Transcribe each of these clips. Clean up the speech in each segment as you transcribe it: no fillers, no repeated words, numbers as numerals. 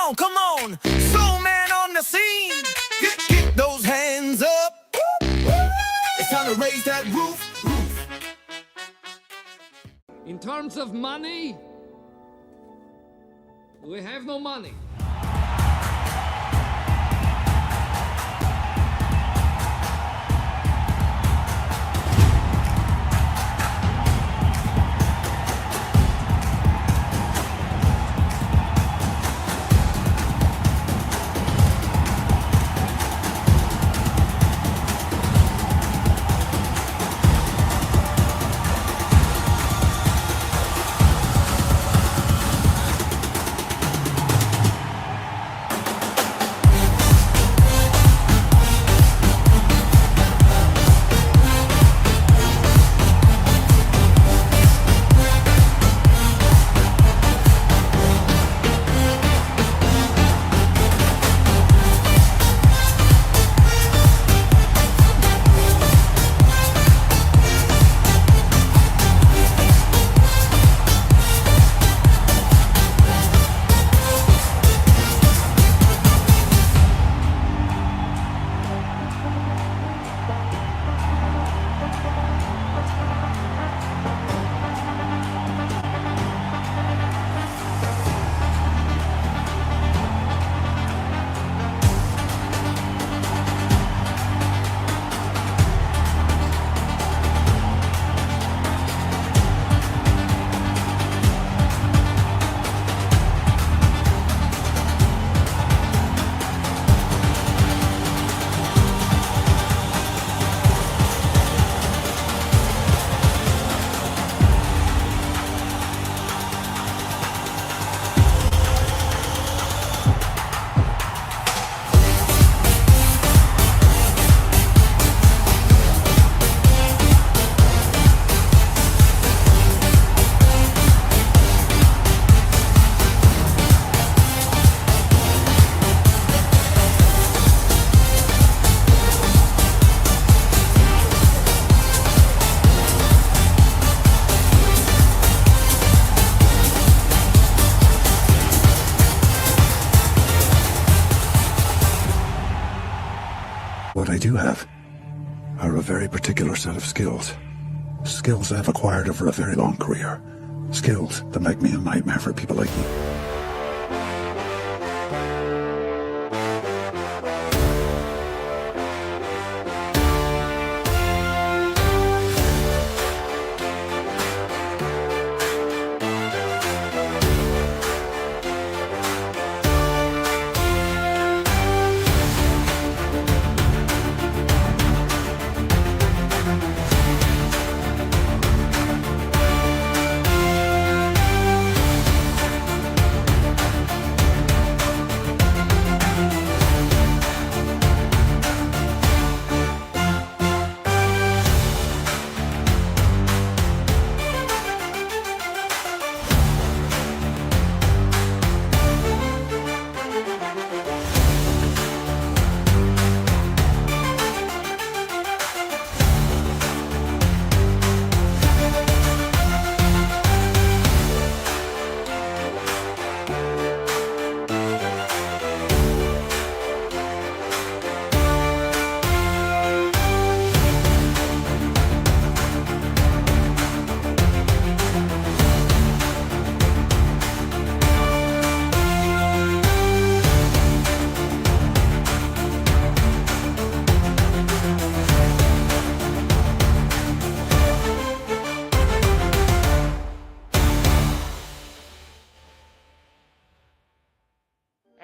on, come on. Soul man on the scene. Get those hands up. It's time to raise that roof. In terms of money, we have no money. What I do have are a very particular set of skills. Skills I've acquired over a very long career. Skills that make me a nightmare for people like you.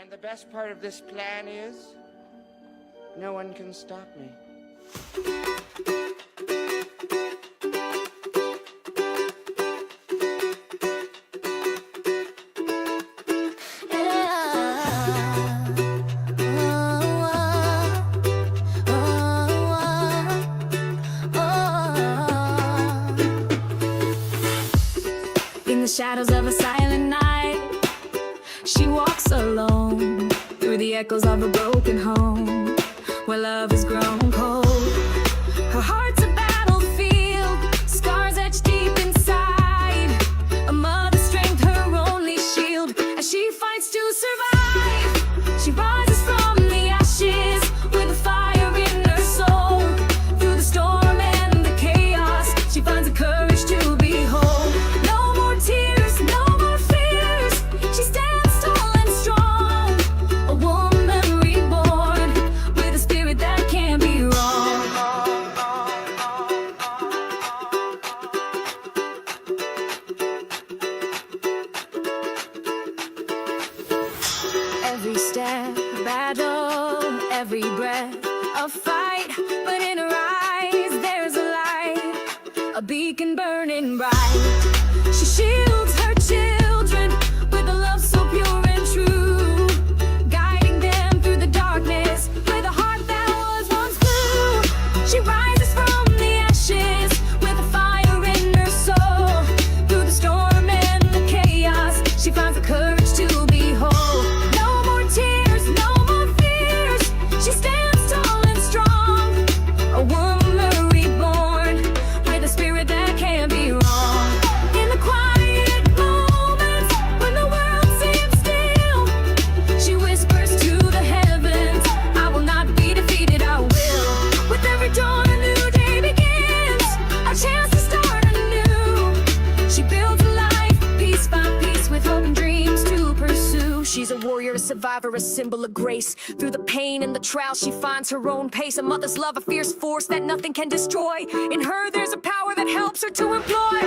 And the best part of this plan is, no one can stop me. In the shadows of a silent night, she walks alone through the echoes of a broken home where love has grown cold. Her heart's a battlefield, scars etched deep inside. A mother's strength, her only shield, as she fights to survive. Every step, a battle, every breath, a fight. But in her eyes, there's a light, a beacon burning bright. She shields her children with a love so pure and true, guiding them through the darkness with a heart that was once blue. She rises from the ashes with a fire in her soul. Through the storm and the chaos, she finds the courage to be whole. No more tears, no more fears. She stands tall and strong, a woman reborn with a spirit that can't be wrong. In the quiet moments when the world seems still, she whispers to the heavens, I will not be defeated, I will. With every dawn a new day begins, a chance to start anew. She builds a life piece by piece with hope and dreams to pursue. She's a warrior, a survivor, a symbol of grace. Through the pain and the trials, she finds her own pace. A mother's love, a fierce force that nothing can destroy. In her, there's a power that helps her to employ.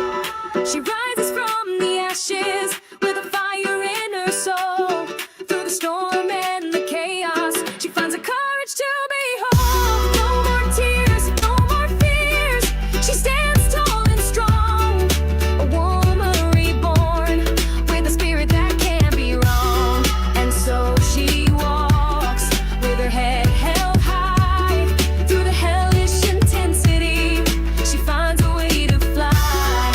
She rises from the ashes with a fire in her soul. Through the storm and the chaos, she finds the courage to be whole. No more tears, no more fears. She stands tall and strong, a woman reborn with a spirit that can't be wrong. And so she walks with her head held high through the hellish intensity. She finds a way to fly,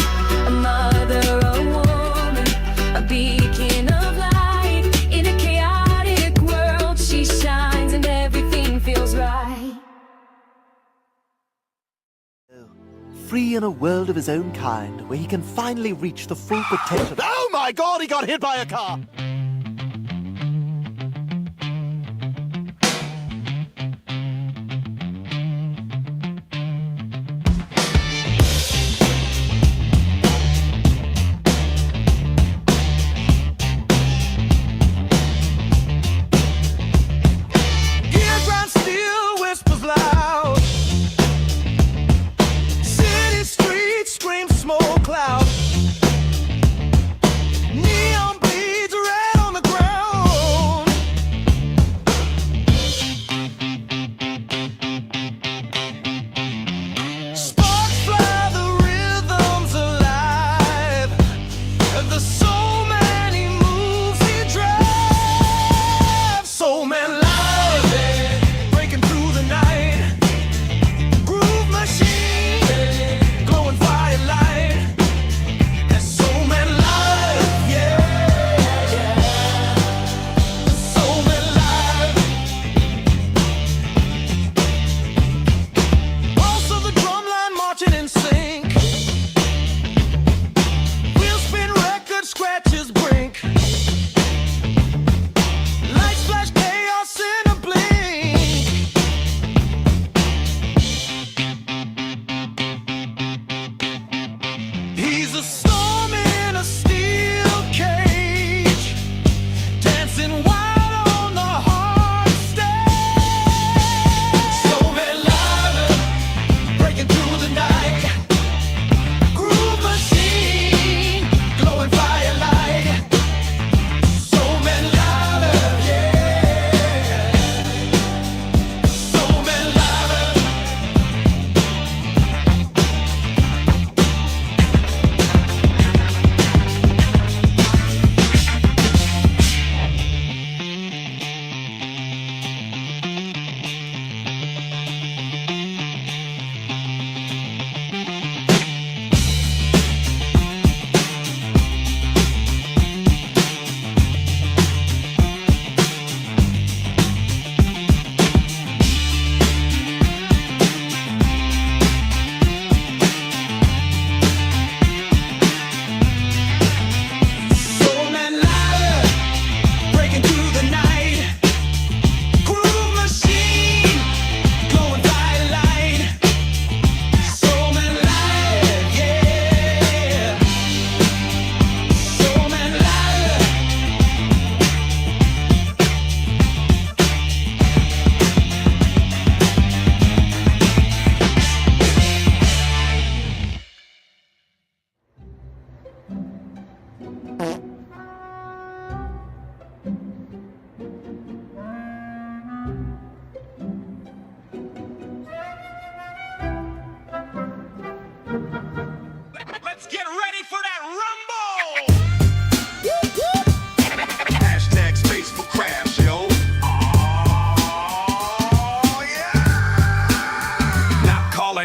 a mother, a woman, a beacon of light. In a chaotic world, she shines and everything feels right. Free in a world of his own kind, where he can finally reach the full potential. Oh my God, he got hit by a car! Gear grind steel whispers loud. City streets scream smoke cloud. Neon bleeds red.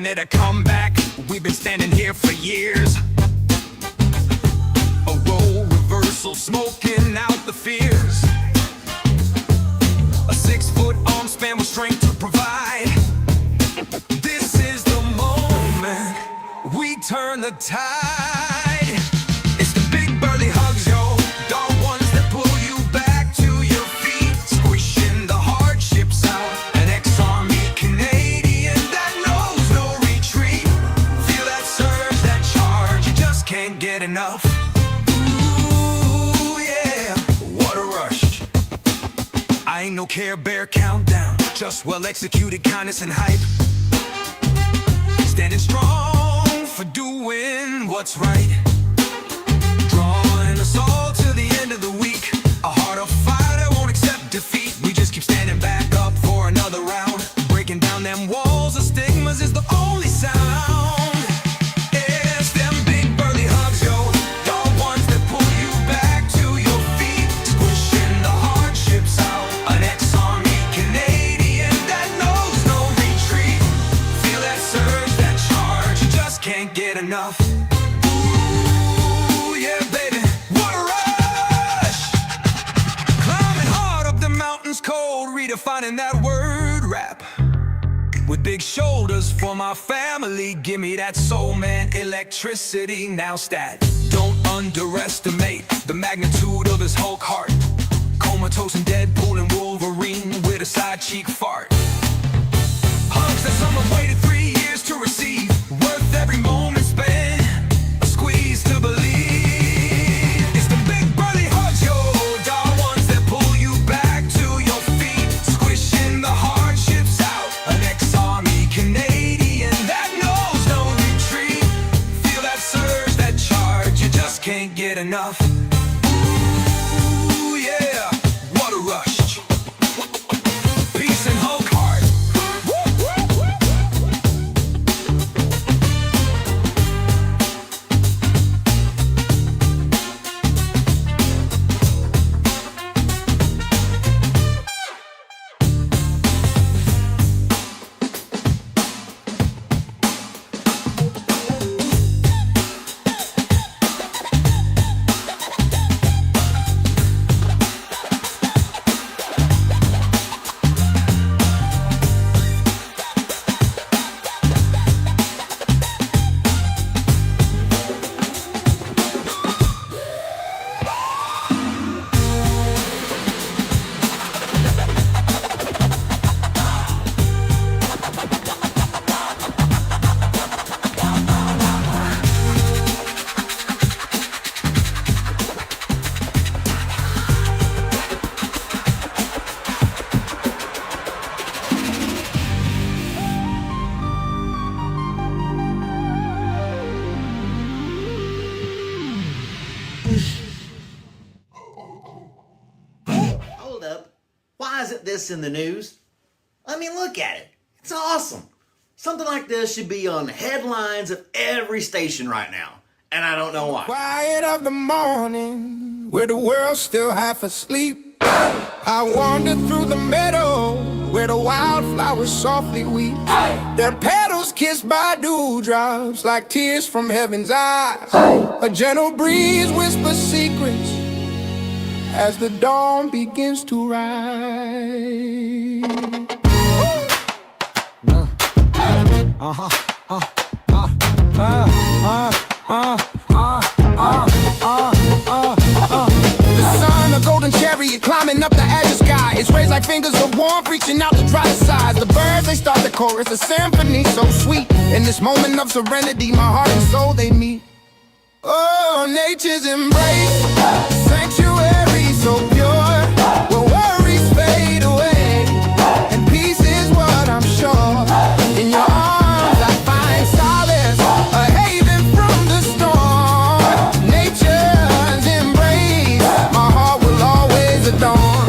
calling it a comeback. We've been standing here for years. A role reversal, smoking out the fears. A 6-foot arm span with strength to provide. This is the moment we turn the tide. It's the big burly hugs, yo, dark ones that pull you back to your feet, squishing the hardships out. An ex-army Canadian that knows no retreat. Feel that surge, that charge, you just can't get enough. Ooh, yeah, what a rush. I ain't no Care Bear countdown, just well-executed kindness and hype. Standing strong for doing what's right. Drawing us all to the end of the week. A heart of fire that won't accept defeat. We just keep standing back up for another round. Breaking down them walls of stigmas is the only sound. It's them big burly hugs, yo, the ones that pull you back to your feet, squishing the hardships out. An ex-army Canadian that knows no retreat. Feel that surge, that charge, you just can't get enough. Ooh, yeah, baby, what a rush! Climbing hard up the mountains cold, redefining that word rap. With big shoulders for my family, give me that soul man electricity. Now stat, don't underestimate the magnitude of his Hulk heart. Comatose and Deadpool and Wolverine with a side cheek fart. Hugs that some have waited 3 years to receive, worth every moment spent, a squeeze to believe. It's the big burly hugs, yo, dark ones that pull you back to your feet, squishing the hardships out. An ex-army Canadian that knows no retreat. Feel that surge, that charge, you just can't get enough. Ooh, yeah, what a rush. Peace and Hulk heart. Hold up. Why isn't this in the news? I mean, look at it. It's awesome. Something like this should be on the headlines of every station right now. And I don't know why. Quiet of the morning, where the world's still half asleep. I wander through the meadow, where the wildflowers softly weep. Their petals kissed by dewdrops, like tears from heaven's eyes. A gentle breeze whispers secrets as the dawn begins to rise. The sun, a golden chariot climbing up the azure sky. It's raised like fingers of warmth reaching out to dry the sides. The birds, they start the chorus, a symphony so sweet. In this moment of serenity, my heart and soul, they meet. Oh, nature's embrace, sanctuary so pure, where worries fade away, and peace is what I'm sure. In your arms I find solace, a haven from the storm. Nature's embrace, my heart will always adorn.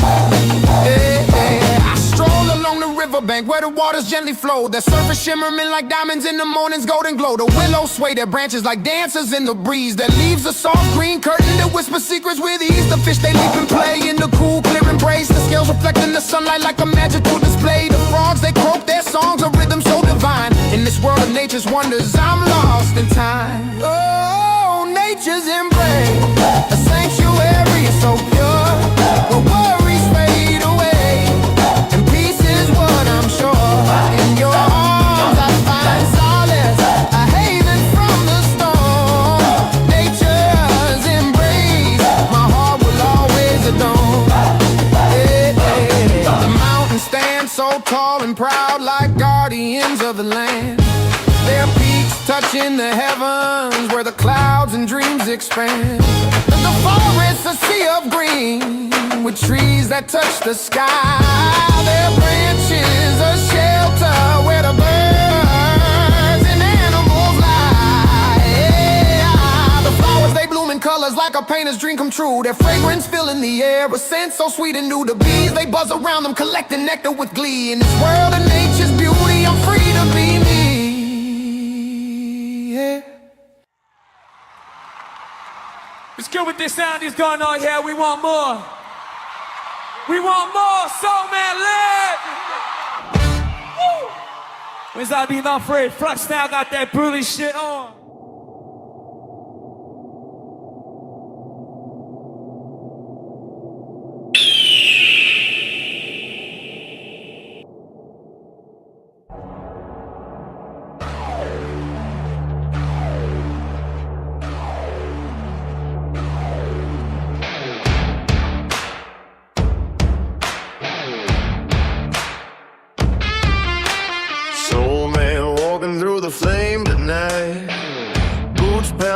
Hey, hey. I stroll along the riverbank where the waters gently flow, the surface shimmering like diamonds in the morning's golden glow. The willows sway their branches like dancers in the breeze. Their leaves a soft green curtain that whisper secrets with ease. The fish, they leap and play in the cool, clear embrace. The scales reflecting the sunlight like a magical display. The frogs, they croak their songs, a rhythm so divine. In the this world of nature's wonders, I'm lost in time. Oh, nature's embrace, a sanctuary so pure, where worries fade away, and peace is what I'm sure. In your arms I find solace, a haven from the storm. Nature's embrace, my heart will always adore. The mountains stand so tall and proud, like guardians of the land. Their peaks touching the heavens, where the clouds and dreams expand. The forest, a sea of green, with trees that touch the sky. Their branches, a shelter where the birds and animals lie. Yeah. The flowers, they bloom in colors like a painter's dream come true. Their fragrance filling the air, a scent so sweet and new. The bees, they buzz around them, collecting nectar with glee. In this world of nature's beauty, I'm free to be me. Yeah. It's good with this sound is going on here. We want more. We want more. Soul Man live. Woo! When's I be not afraid? Flux now got that bully shit on.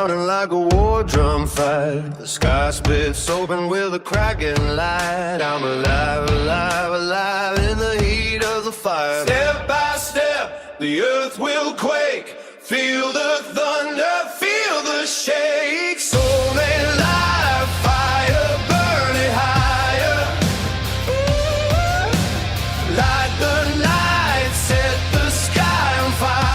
Like a war drum fight, the sky splits open with a cracking light. I'm alive, alive, alive in the heat of the fire. Step by step, the earth will quake. Feel the thunder, feel the shake. Soul made live fire, burn it higher. Light the night, set the sky on fire.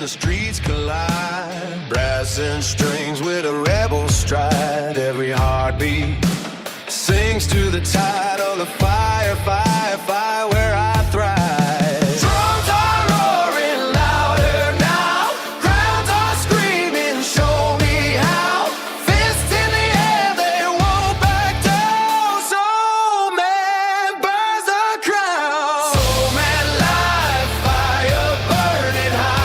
Streets collide, brass and strings with a rebel stride. Every heartbeat sings to the tide of the fire, fire, fire where I thrive. Drums are roaring louder now, crowds are screaming, show me how. Fists in the air, they won't back down. Soul Man burns the crown. Soul Man live fire, burning high.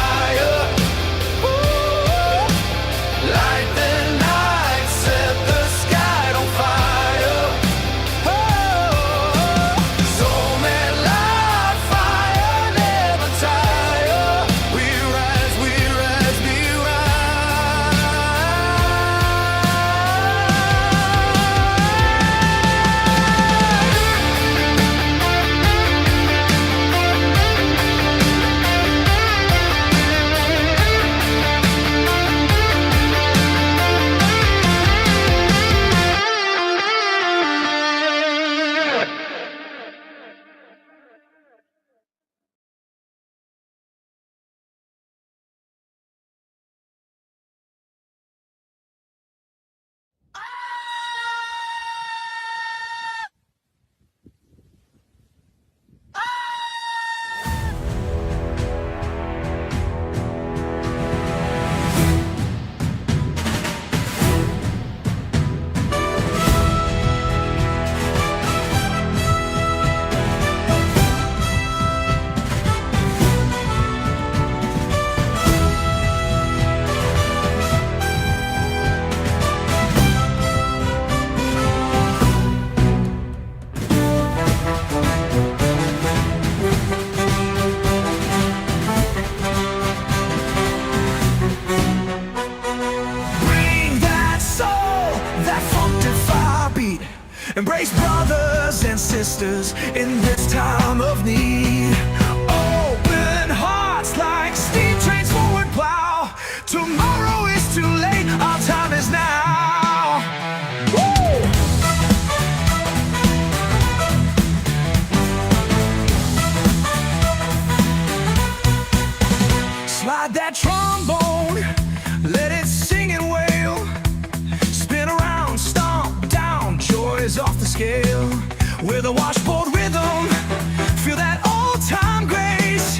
Embrace brothers and sisters in this time of need. Open hearts like steam trains forward plow. Tomorrow is too late, our time is now. Woo! scale with a washboard rhythm. Feel that all-time grace.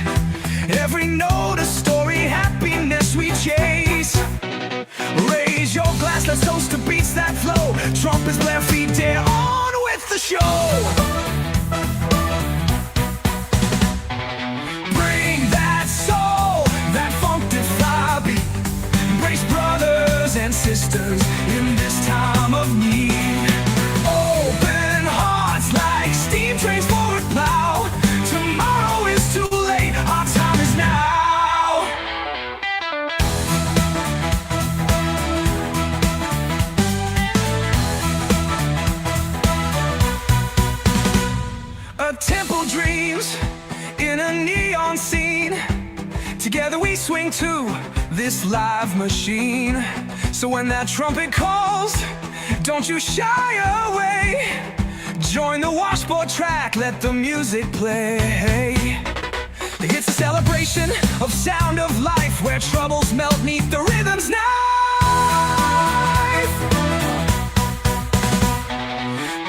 Every note a story, happiness we chase. Raise your glass, let's toast to beats that flow. Trumpets blare, feet dare, on with the show. Bring that soul, that funk-defy beat. Embrace brothers and sisters in this time of need. Open hearts like steam trains forward plow. Tomorrow is too late, our time is now. A temple dreams in a neon scene. Together we swing to this live machine. So when that trumpet calls, don't you shy away. Join the washboard track, let the music play. It's a celebration of sound of life, where troubles melt neath the rhythm's knife.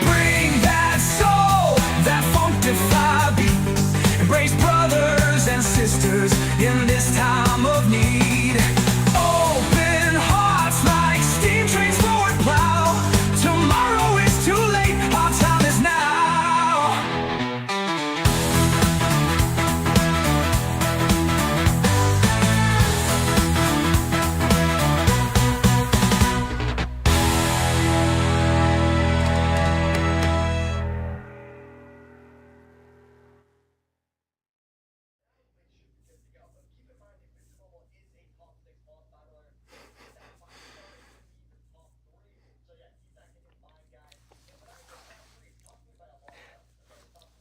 Bring that soul, that funk-defy beat. Embrace brothers and sisters in this time of need. Open hearts like steam trains forward plow. Tomorrow is too late, our time is now.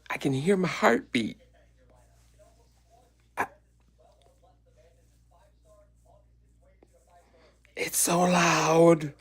I can hear my heartbeat. It's so loud.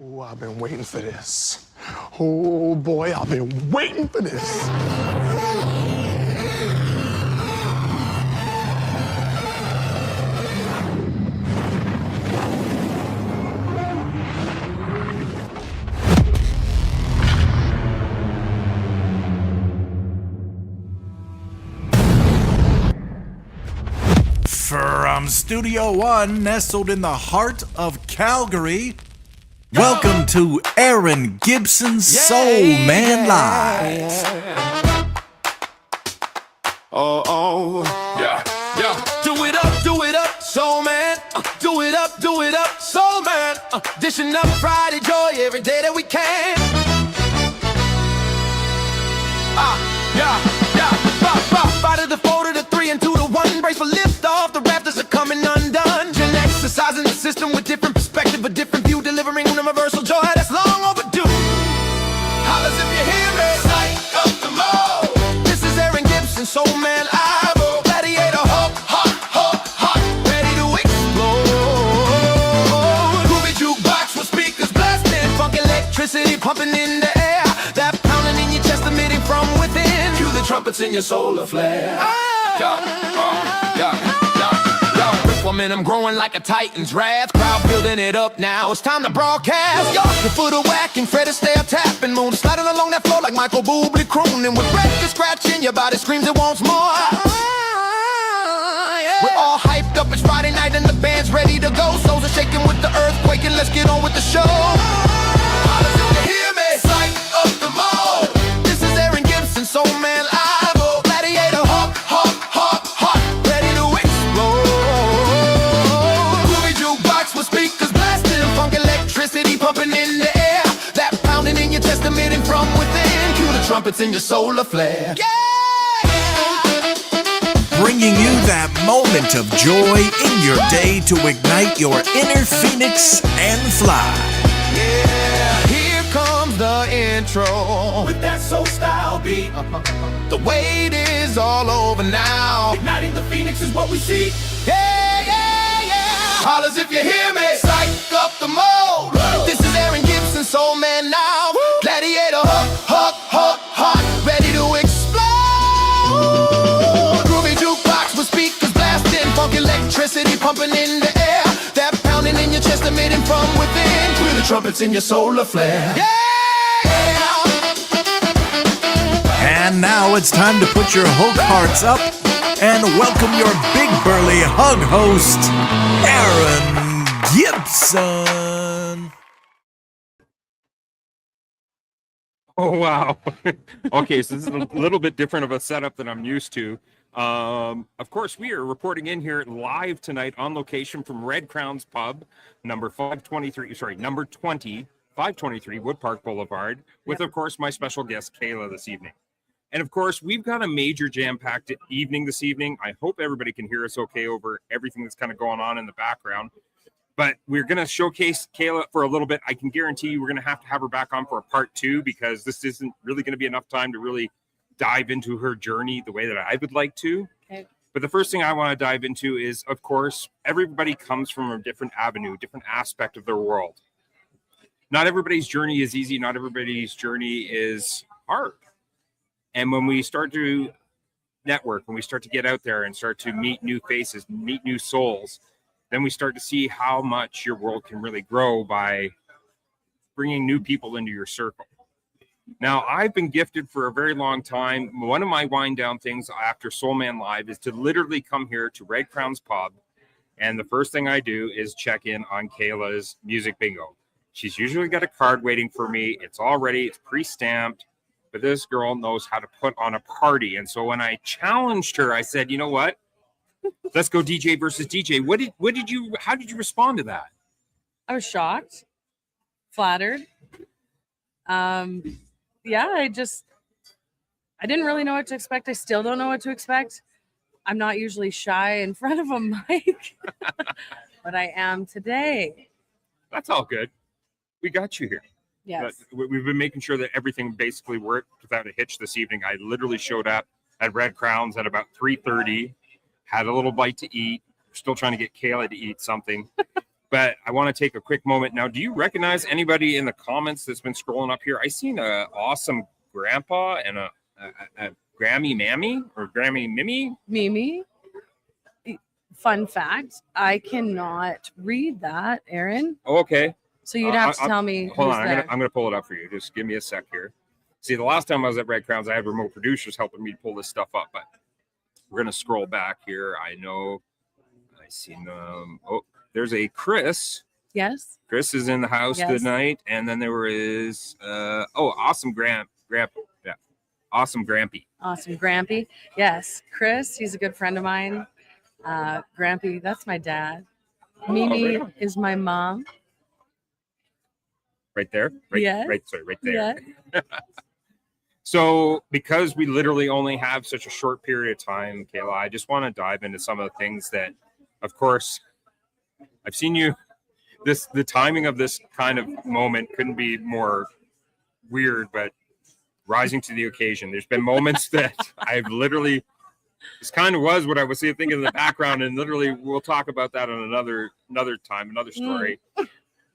Oh, I've been waiting for this. Oh boy, I've been waiting for this. From Studio One, nestled in the heart of Calgary, welcome to Aaron Gibson's Soul Man Live. Oh, yeah. Do it up, soul man. Do it up, soul man. Dishing up Friday joy every day that we can. Yeah. Five to the 4 to the 3 and 2 to 1. Brace for lift off, the rafters are coming undone. Gen exercising the system with different perspective, a different view, delivering universal joy that's long overdue. Hollers if you hear me. Sight up the mall. This is Aaron Gibson, Soul Man Live. Gladiator, hot, ready to explode. Groovy jukebox with speakers blasting, funk electricity pumping in the air. That pounding in your chest, emitting from within. Cue the trumpets in your solar flare. Momentum growing like a titan's wrath. Crowd building it up now. It's time to broadcast. Your foot are whacking, Fred Astaire tapping, moon sliding along that floor like Michael Bublé crooning. With records scratching, your body screams it wants more. We're all hyped up. It's Friday night and the band's ready to go. Souls are shaking with the earthquake and let's get on with the show. Hollers if you hear me. Sight up the mall. This is Aaron Gibson, Soul Man Live. Gladiator, hot, ready to explode. Groovy jukebox with speakers blasting, funk electricity pumping in the air. That pounding in your chest, emitting from within. Cue the trumpets in your solar flare. Bringing you that moment of joy in your day to ignite your inner phoenix and fly. Yeah, here comes the intro with that soul style beat. The wait is all over now. Igniting the phoenix is what we see. Yeah. Hollers if you hear me. Psych up the mode. This is Aaron Gibson, Soul Man now. Gladiator, hot, ready to explode. Groovy jukebox with speakers blasting, funk electricity pumping in the air. That pounding in your chest, emitting from within. Cue the trumpets in your solar flare. Yeah. And now it's time to put your hook hearts up and welcome your big burly hug host, Aaron Gibson. Oh, wow. Okay, so this is a little bit different of a setup than I'm used to. Of course, we are reporting in here live tonight on location from Red Crown's Pub, number 20, 523 Woodpark Blvd, with, of course, my special guest, Kayla, this evening. And, of course, we've got a major jam-packed evening this evening. I hope everybody can hear us okay over everything that's kind of going on in the background. But we're going to showcase Kayla for a little bit. I can guarantee you we're going to have her back on for a part 2 because this isn't really going to be enough time to really dive into her journey the way that I would like to. Okay. But the first thing I want to dive into is, of course, everybody comes from a different avenue, different aspect of their world. Not everybody's journey is easy. Not everybody's journey is hard. And when we start to network, when we start to get out there and start to meet new faces, meet new souls, then we start to see how much your world can really grow by bringing new people into your circle. Now, I've been gifted for a very long time. One of my wind down things after Soul Man Live is to literally come here to Red Crown's Pub. And the first thing I do is check in on Kayla's music bingo. She's usually got a card waiting for me. It's all ready. It's pre-stamped. But this girl knows how to put on a party. And so when I challenged her, I said, you know what? Let's go DJ versus DJ. How did you respond to that? I was shocked, flattered. I didn't really know what to expect. I still don't know what to expect. I'm not usually shy in front of a mic, but I am today. That's all good. We got you here. Yes. We've been making sure that everything basically worked without a hitch this evening. I literally showed up at Red Crown's at about 3:30, had a little bite to eat. We're still trying to get Kayla to eat something. But I want to take a quick moment now. Do you recognize anybody in the comments that's been scrolling up here? I seen a awesome grandpa and a Grammy Mammy or Grammy Mimi. Fun fact, I cannot read that, Aaron. Oh, okay. So you'd have to tell me. Hold on, there. I'm gonna pull it up for you. Just give me a sec here. See, the last time I was at Red Crowns, I had remote producers helping me pull this stuff up, but we're gonna scroll back here. I know I seen them. Oh, there's a Chris. Yes. Chris is in the house tonight, and then there is awesome Grandpa. Yeah, awesome Grampy. Awesome Grampy. Yes, Chris. He's a good friend of mine. Grampy, that's my dad. Mimi is my mom. Right there. Right. Yes. Right there. Yeah. So, because we literally only have such a short period of time, Kayla, I just want to dive into some of the things that, of course, I've seen you. The timing of this kind of moment couldn't be more weird, but rising to the occasion. There's been moments that I've literally, this kind of was what I was thinking in the background, and literally we'll talk about that on another time, another story.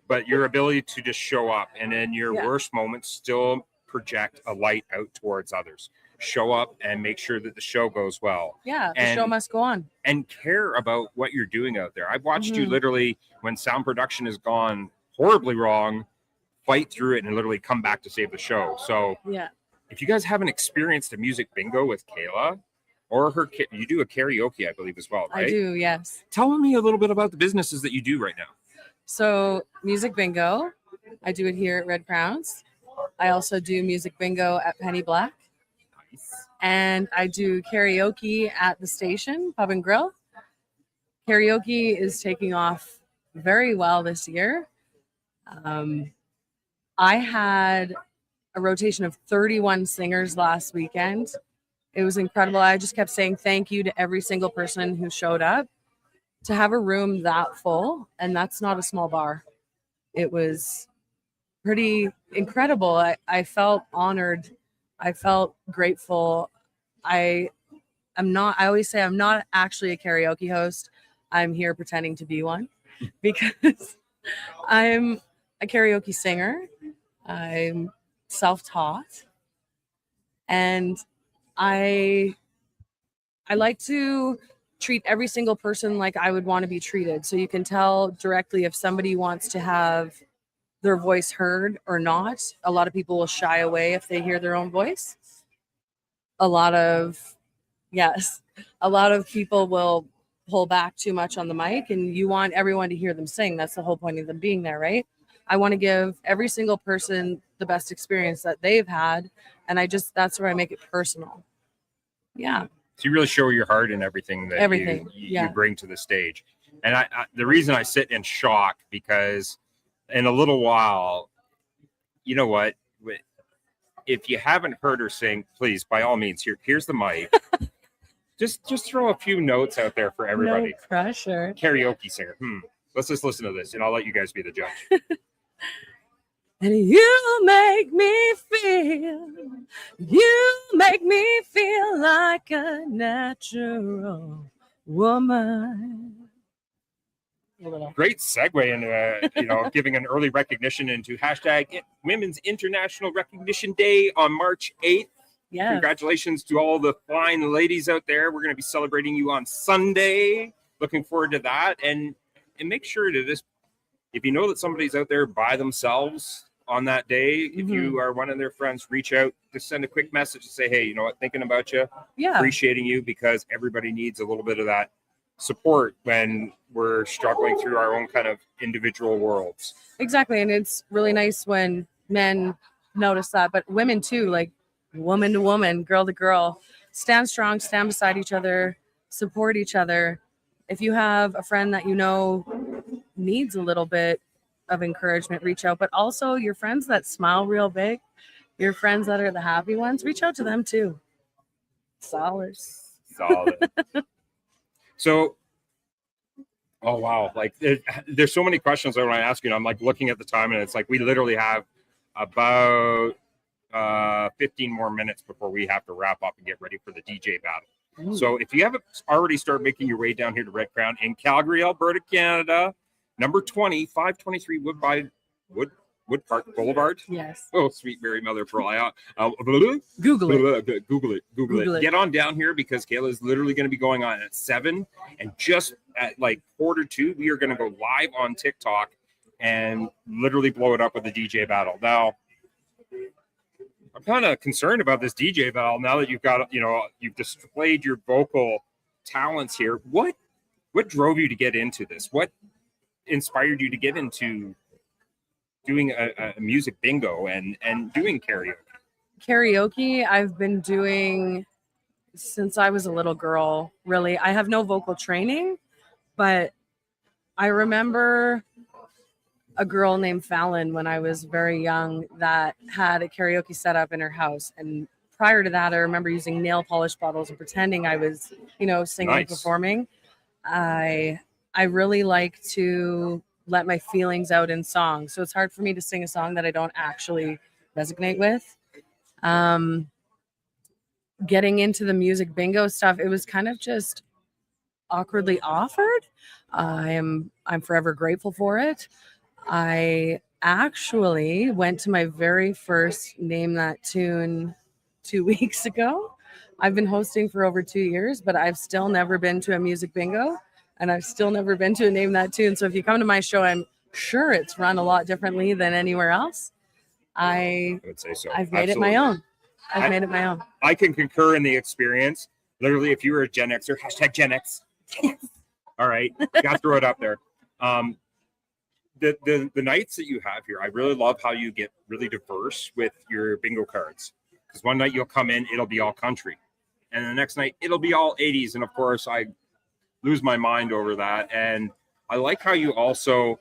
But your ability to just show up, and in your worst moments still project a light out towards others. Show up and make sure that the show goes well. Yeah, the show must go on. And care about what you're doing out there. I've watched you literally, when sound production has gone horribly wrong, fight through it and literally come back to save the show. So if you guys haven't experienced a music bingo with Kayla, or you do a karaoke, I believe, as well, right? I do, yes. Tell me a little bit about the businesses that you do right now. So music bingo, I do it here at Red Crowns. I also do music bingo at Penny Black. And I do karaoke at the station, Pub and Grill. Karaoke is taking off very well this year. I had a rotation of 31 singers last weekend. It was incredible. I just kept saying thank you to every single person who showed up. To have a room that full, and that's not a small bar. It was pretty incredible. I felt honored. I felt grateful. I always say I'm not actually a karaoke host. I'm here pretending to be one because I'm a karaoke singer. I'm self-taught, and I like to treat every single person like I would want to be treated. So you can tell directly if somebody wants to have their voice heard or not. A lot of people will shy away if they hear their own voice. A lot of people will pull back too much on the mic, and you want everyone to hear them sing. That's the whole point of them being there, right? I want to give every single person the best experience that they've had. And that's where I make it personal. Yeah. So you really show your heart in everything that you bring to the stage. And I the reason I sit in shock, because in a little while, you know what? If you haven't heard her sing, please, by all means, here's the mic. just throw a few notes out there for everybody. No pressure. Karaoke singer. Let's just listen to this, and I'll let you guys be the judge. And you make me feel like a natural woman. Great segue into giving an early recognition into hashtag Women's International Recognition Day on March 8th. Yeah. Congratulations to all the fine ladies out there. We're going to be celebrating you on Sunday. Looking forward to that. And make sure to if you know that somebody's out there by themselves on that day, if you are one of their friends, reach out, just send a quick message to say, hey, you know what, thinking about you, appreciating you, because everybody needs a little bit of that support when we're struggling through our own kind of individual worlds. Exactly. And it's really nice when men notice that, but women too, like woman to woman, girl to girl, stand strong, stand beside each other, support each other. If you have a friend that you know needs a little bit of encouragement, reach out. But also your friends that smile real big, your friends that are the happy ones, reach out to them too. Solid. So, oh wow, like there's so many questions I want to ask you, and I'm like looking at the time, and it's like we literally have about 15 more minutes before we have to wrap up and get ready for the DJ battle. So if you haven't already started making your way down here to Red Crown in Calgary, Alberta, Canada, number 20, 523 Woodpark Blvd. Yes. Oh, sweet Mary Mother of Pearl. Google it. Google it. Get on down here because Kayla is literally going to be going on at 7, and just at like 1:45, we are going to go live on TikTok and literally blow it up with a DJ battle. Now, I'm kind of concerned about this DJ battle now that you've got, you've displayed your vocal talents here. What drove you to get into this? What inspired you to get into doing a music bingo and doing karaoke? Karaoke, I've been doing since I was a little girl, really. I have no vocal training, but I remember a girl named Fallon when I was very young that had a karaoke set up in her house. And prior to that, I remember using nail polish bottles and pretending I was, singing and performing. I really like to let my feelings out in songs. So it's hard for me to sing a song that I don't actually resonate with. Getting into the music bingo stuff, it was kind of just awkwardly offered. I'm forever grateful for it. I actually went to my very first Name That Tune 2 weeks ago. I've been hosting for over 2 years, but I've still never been to a music bingo, and I've still never been to a Name That Tune. So if you come to my show, I'm sure it's run a lot differently than anywhere else. I would say so. I've made it my own. I've made it my own. I can concur in the experience. Literally, if you were a Gen Xer, hashtag Gen X. All right, got to throw it up there. The nights that you have here, I really love how you get really diverse with your bingo cards. Because one night you'll come in, it'll be all country, and the next night it'll be all 80s. And of course, I lose my mind over that. And I like how you also,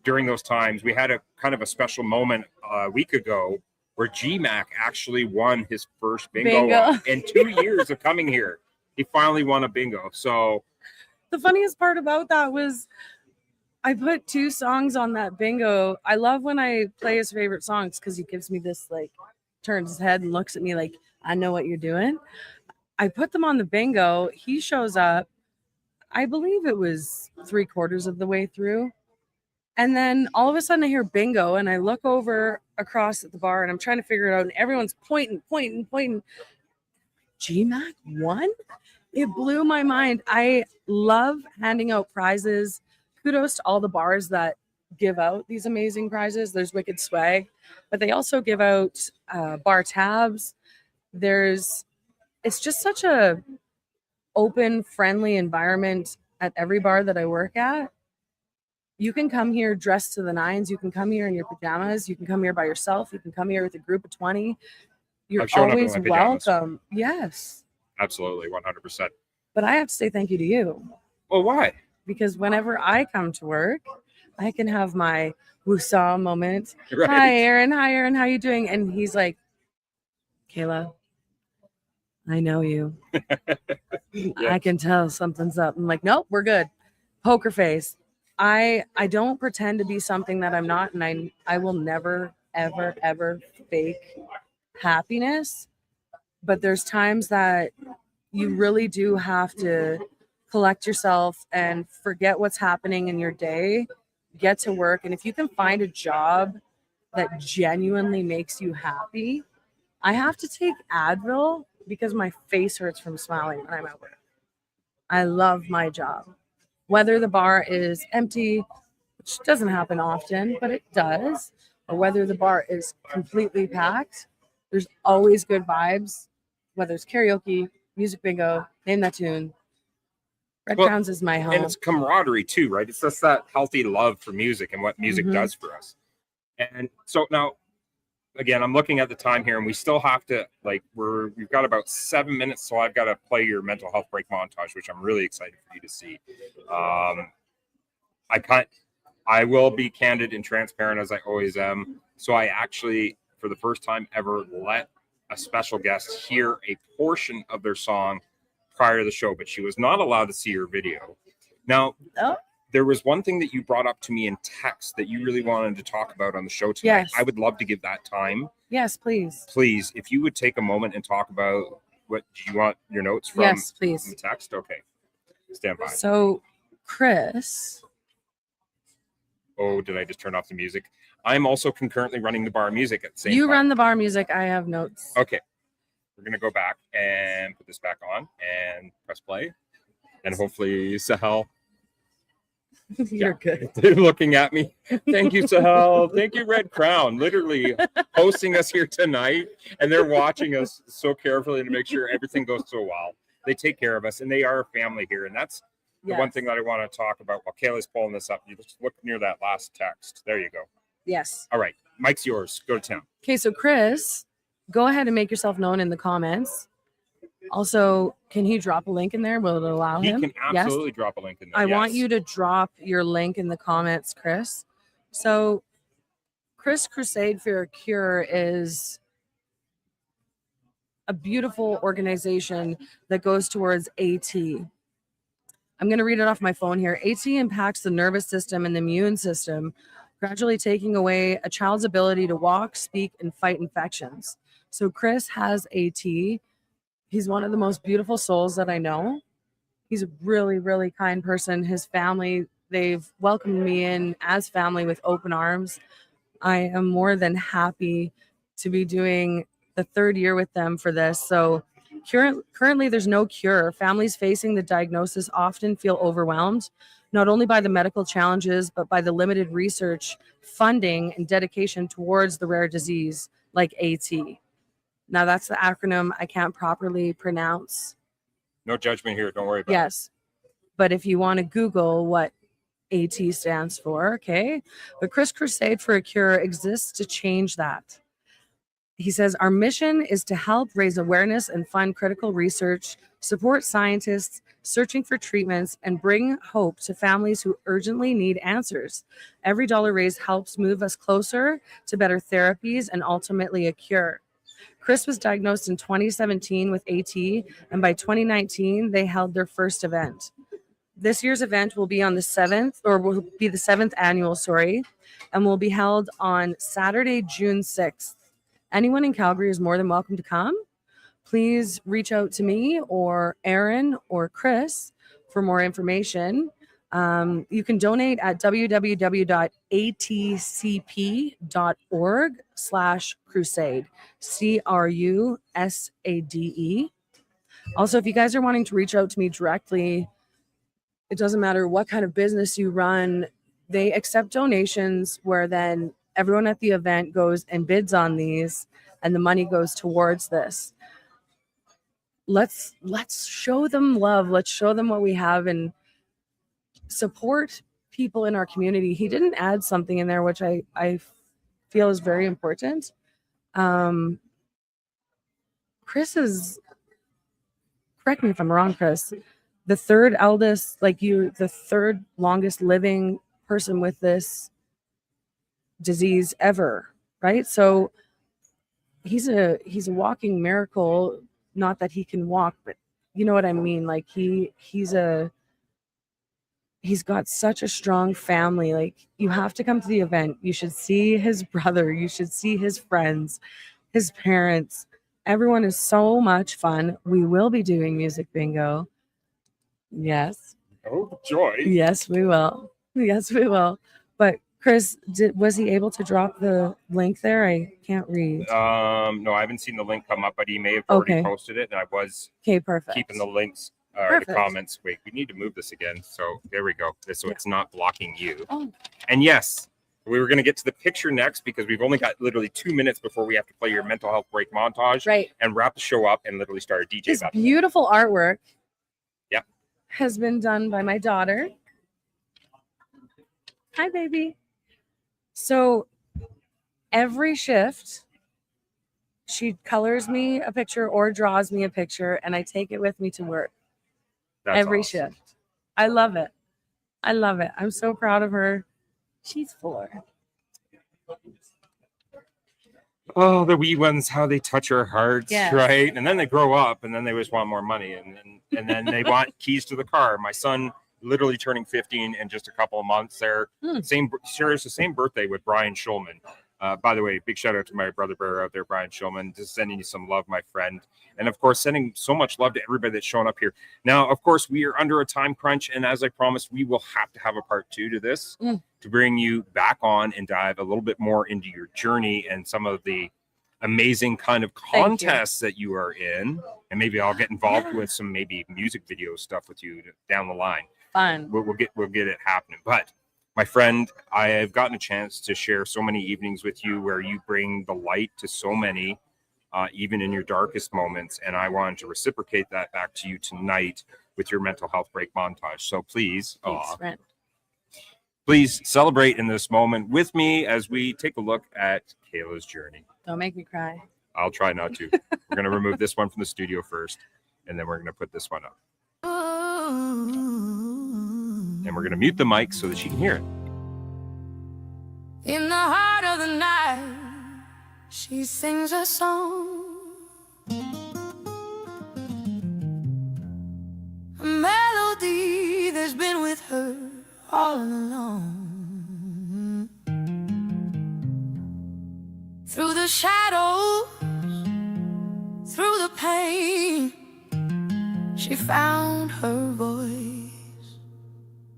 during those times, we had a kind of a special moment a week ago where G-Mac actually won his first bingo. In 2 years of coming here. He finally won a bingo. So the funniest part about that was I put 2 songs on that bingo. I love when I play his favorite songs because he gives me this, like, turns his head and looks at me like, I know what you're doing. I put them on the bingo. He shows up. I believe it was 3/4 of the way through. And then all of a sudden I hear bingo, and I look over across at the bar and I'm trying to figure it out. And everyone's pointing. G-Mac won? It blew my mind. I love handing out prizes. Kudos to all the bars that give out these amazing prizes. There's Wicked Swag, but they also give out bar tabs. It's just such a open, friendly environment at every bar that I work at. You can come here dressed to the nines. You can come here in your pajamas. You can come here by yourself. You can come here with a group of 20. You're always welcome. Yes. Absolutely, 100%. But I have to say thank you to you. Oh, why? Because whenever I come to work, I can have my woosah moment. Right. Hi, Aaron. How you doing? And he's like, Kayla, I know you. Yeah. I can tell something's up. I'm like, nope, we're good. Poker face. I don't pretend to be something that I'm not, and I will never, ever, ever fake happiness. But there's times that you really do have to collect yourself and forget what's happening in your day, get to work. And if you can find a job that genuinely makes you happy, I have to take Advil because my face hurts from smiling when I'm at work. I love my job. Whether the bar is empty, which doesn't happen often, but it does, or whether the bar is completely packed, there's always good vibes, whether it's karaoke, music bingo, Name That Tune. Red Crowns is my home. And it's camaraderie too, right? It's just that healthy love for music and what music does for us. And so now, again, I'm looking at the time here, and we still have to, we've got about 7 minutes, so I've got to play your mental health break montage, which I'm really excited for you to see. I will be candid and transparent as I always am. So I actually, for the first time ever, let a special guest hear a portion of their song prior to the show, but she was not allowed to see your video. Now, there was one thing that you brought up to me in text that you really wanted to talk about on the show tonight. Yes. I would love to give that time. Yes, please. Please, if you would take a moment and talk about what do you want your notes from? Yes, please. The text? Okay. Stand by. So Chris Oh, did I just turn off the music? I'm also concurrently running the bar music at the same time. You run the bar music. I have notes. Okay. We're going to go back and put this back on and press play. And hopefully Sahel. You're good. They're looking at me. Thank you, Sahel. Thank you, Red Crown. Literally hosting us here tonight. And they're watching us so carefully to make sure everything goes so well. They take care of us, and they are a family here. And that's the one thing that I want to talk about while Kayla's pulling this up. You just look near that last text. There you go. Yes. All right. Mike's yours. Go to town. Okay, so Chris, go ahead and make yourself known in the comments. Also, can he drop a link in there? Will it allow him? He can absolutely drop a link in there. I want you to drop your link in the comments, Chris. So Chris Crusade for a Cure is a beautiful organization that goes towards AT. I'm going to read it off my phone here. AT impacts the nervous system and the immune system, gradually taking away a child's ability to walk, speak, and fight infections. So Chris has AT. He's one of the most beautiful souls that I know. He's a really, really kind person. His family, they've welcomed me in as family with open arms. I am more than happy to be doing the 3rd year with them for this. So currently there's no cure. Families facing the diagnosis often feel overwhelmed, not only by the medical challenges, but by the limited research, funding, and dedication towards the rare disease like AT. Now, that's the acronym I can't properly pronounce. No judgment here. Don't worry about it. Yes. But if you want to Google what AT stands for, okay? But Chris Crusade for a Cure exists to change that. He says, our mission is to help raise awareness and fund critical research, support scientists searching for treatments, and bring hope to families who urgently need answers. Every dollar raised helps move us closer to better therapies and ultimately a cure. Chris was diagnosed in 2017 with AT, and by 2019, they held their first event. This year's event will be on the 7th, or will be the 7th annual, and will be held on Saturday, June 6th. Anyone in Calgary is more than welcome to come. Please reach out to me or Aaron or Chris for more information. You can donate at www.atcp.org/crusade, CRUSADE. Also, if you guys are wanting to reach out to me directly, it doesn't matter what kind of business you run, they accept donations where then everyone at the event goes and bids on these and the money goes towards this. Let's show them love. Let's show them what we have and support people in our community. He didn't add something in there, which I feel is very important. Chris is, correct me if I'm wrong, Chris, the 3rd eldest, the 3rd longest living person with this disease ever, right? So he's a walking miracle. Not that he can walk, but you know what I mean? Like he's got such a strong family. Like, you have to come to the event. You should see his brother. You should see his friends, his parents. Everyone is so much fun. We will be doing music bingo. Yes. Oh, joy. Yes, we will. Yes, we will. But Chris, was he able to drop the link there? I can't read. No, I haven't seen the link come up, but he may have already posted it, and I was perfect. keeping the links the comments. Wait, we need to move this again. So there we go. So it's not blocking you. Oh. And yes, we were going to get to the picture next because we've only got literally 2 minutes before we have to play your mental health break montage, right, and wrap the show up and literally start a DJ. This beautiful artwork, yeah, has been done by my daughter. Hi, baby. So every shift, she colors me a picture or draws me a picture, and I take it with me to work. That's every awesome. shift. I love it. I love it. I'm so proud of her. She's 4. Oh, the wee ones, how they touch our hearts, yes, right? And then they grow up, and then they just want more money, and then they want keys to the car. My son literally turning 15 in just a couple of months. They're shares the same birthday with Brian Schulman. By the way, big shout out to my brother bear out there, Brian Schulman. Just sending you some love, my friend. And of course, sending so much love to everybody that's shown up here. Now, of course, we are under a time crunch. And as I promised, we will have to have a part 2 to this. to bring you back on and dive a little bit more into your journey and some of the amazing kind of contests that you are in. And maybe I'll get involved with some maybe music video stuff with you down the line. Fun. We'll get it happening. But my friend, I have gotten a chance to share so many evenings with you where you bring the light to so many, even in your darkest moments. And I wanted to reciprocate that back to you tonight with your mental health break montage. So please, please celebrate in this moment with me as we take a look at Kayla's journey. Don't make me cry. I'll try not to. We're going to remove this one from the studio first, and then we're going to put this one up. And we're going to mute the mic so that she can hear it. In the heart of the night, she sings a song, a melody that's been with her all along. Through the shadows, through the pain, she found her voice.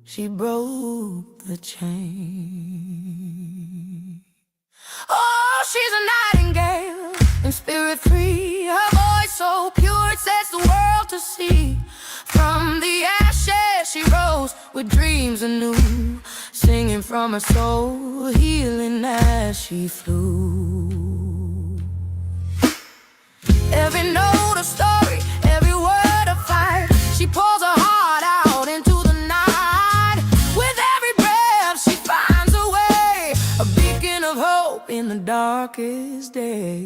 She broke the chain. Oh, she's a nightingale in spirit free. Her voice so pure it sets the world to see. From the ashes she rose with dreams anew, singing from her soul, healing as she flew. Every note a story, every word a fight. She pours her heart out into the night. With every breath she finds a way, a beacon of hope in the darkest day.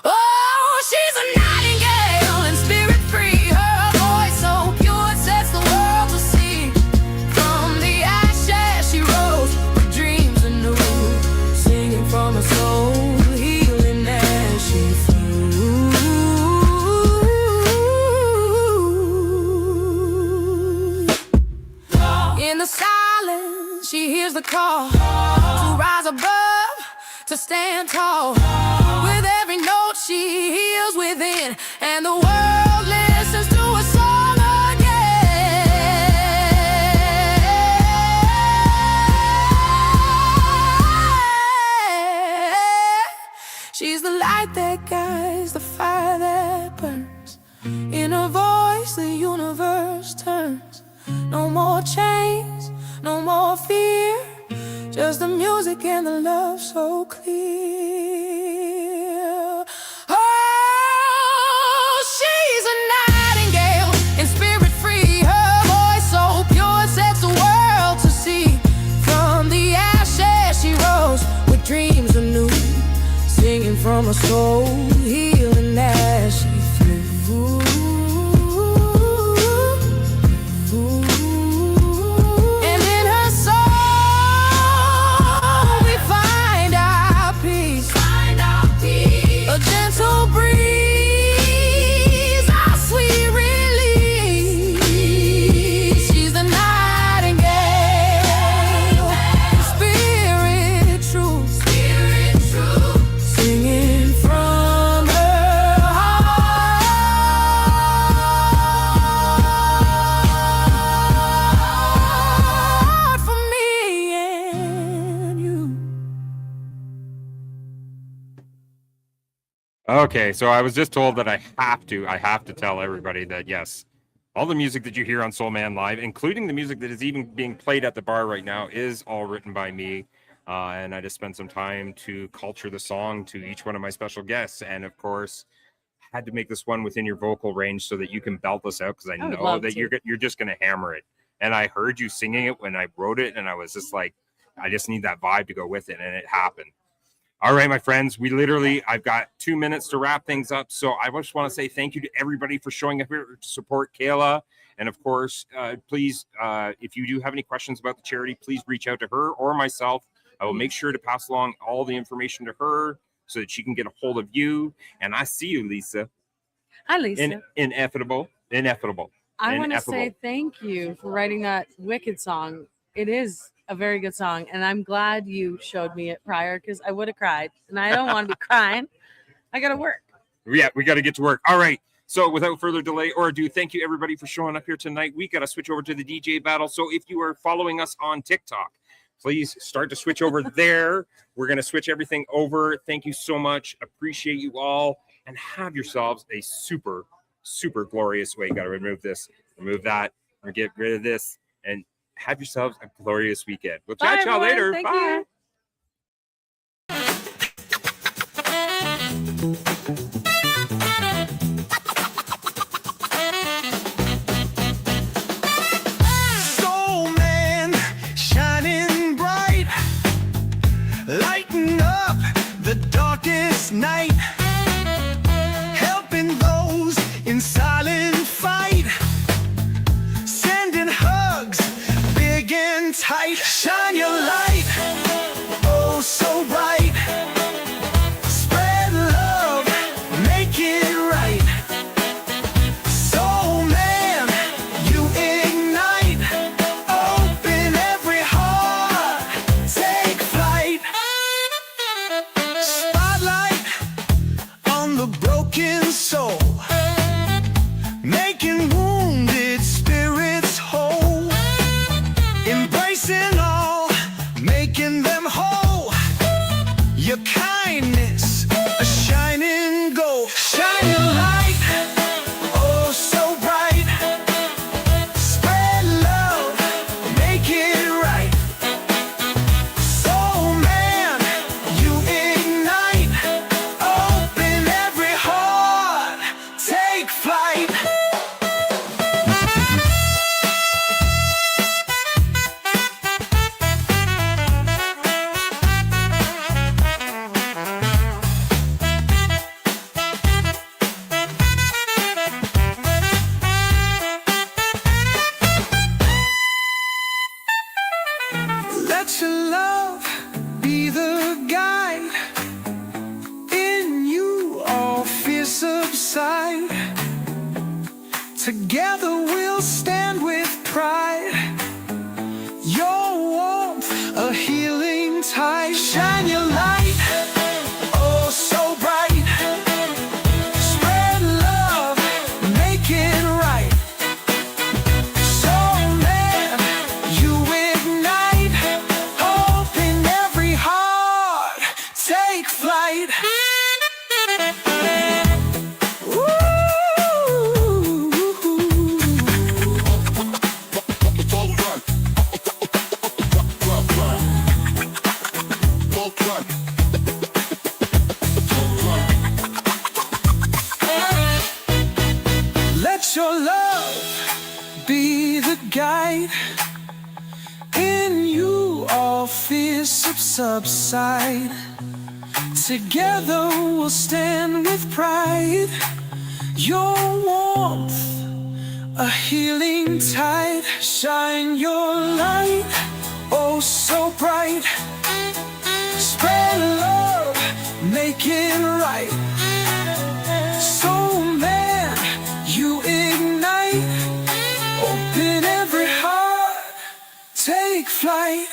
Oh, she's a nightingale and spirit free. Her voice so pure it sets the world to see. From the ashes she rose with dreams anew, singing from her soul, healing as she flew. In the silence she hears the call to rise above, to stand tall. With every note she heals within, and the world listens to a song again. She's the light that guides, the fire that burns. In her voice the universe turns. No more chains, no more fear, just the music and the love so clear. Oh, she's a nightingale and spirit free. Her voice so pure sets the world to see. From the ashes she rose with dreams anew, singing from her soul, healing as she flew. Okay, so I was just told that I have to tell everybody that yes, all the music that you hear on Soul Man Live, including the music that is even being played at the bar right now, is all written by me. And I just spent some time to culture the song to each one of my special guests. And of course, had to make this one within your vocal range so that you can belt this out, because I know that you're just going to hammer it. And I heard you singing it when I wrote it, and I was just like, I just need that vibe to go with it, and it happened. All right, my friends, I've got 2 minutes to wrap things up. So I just want to say thank you to everybody for showing up here to support Kayla. And of course, please, if you do have any questions about the charity, please reach out to her or myself. I will make sure to pass along all the information to her so that she can get a hold of you. And I see you, Lisa. Hi, Lisa. Inevitable. I want to say thank you for writing that Wicked song. It is a very good song, and I'm glad you showed me it prior, because I would have cried, and I don't want to be crying. I gotta work. Yeah, we got to get to work. All right, So without further delay or ado, thank you everybody for showing up here tonight. We got to switch over to the DJ battle. So if you are following us on TikTok, please start to switch over there. We're going to switch everything over. Thank you so much. Appreciate you all. And have yourselves a super, super glorious way. You got to remove this, remove that, or get rid of this. And have yourselves a glorious weekend. We'll chat y'all later. Thank Bye. Soul man, shining bright, lighting up the darkest night, helping those in silent fight, sending hugs big and tight. Shine your light, oh so bright. Spread love, make it right. Soul man, you ignite. Open every heart, take flight. Spotlight on the broken soul, making wounded spirits whole. Embracing all, making them whole. Your kindness, a shining gold. Shine your light, oh so bright. Spread love, make it right. Soul man, you ignite. Open every heart, take flight. Let your love be the guide. In you all fear subside. Together we'll stand with pride. Your warmth, a healing tide. Shine your light, oh so bright. Spread love, make it right. Soul man, you ignite. Open every heart, take flight. Let your love be the guide. In you all fears subside. Together we'll stand with pride. Your warmth, a healing tide. Shine your light, oh so bright. Spread love, make it right. Soul man, you ignite. Open every heart, take flight.